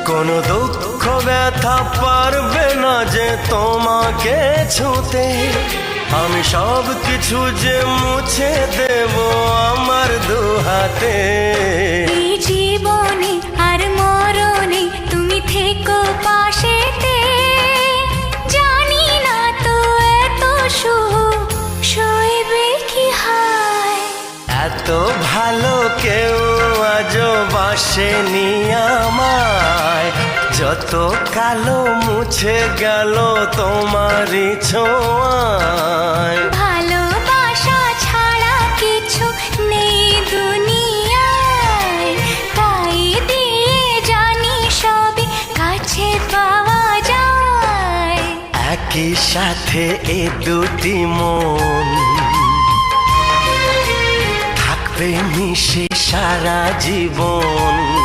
কোনো দুঃখ ব্যথা পারবে না যে তোমাকে ছুঁতে। আমি সব কিছু যে মুছে দেব আমার দুহাতে। এই জীবনে আর মরণে তুমি থেকো পাশেতে। জানি না তো এত সুখ সইবে কি হয়। এত ভালো কেউ আজও বাসেনি আমায়। যত কালো মুছে গেল তোমারই ছোঁয়ায়। ভালোবাসা ছাড়া কিছু নেই দুনিয়ায়। তাই দিয়ে জানি সবই কাছে পাওয়া যায়। একই সাথে এ দুটি মন থাকবে মিশে সারা জীবন।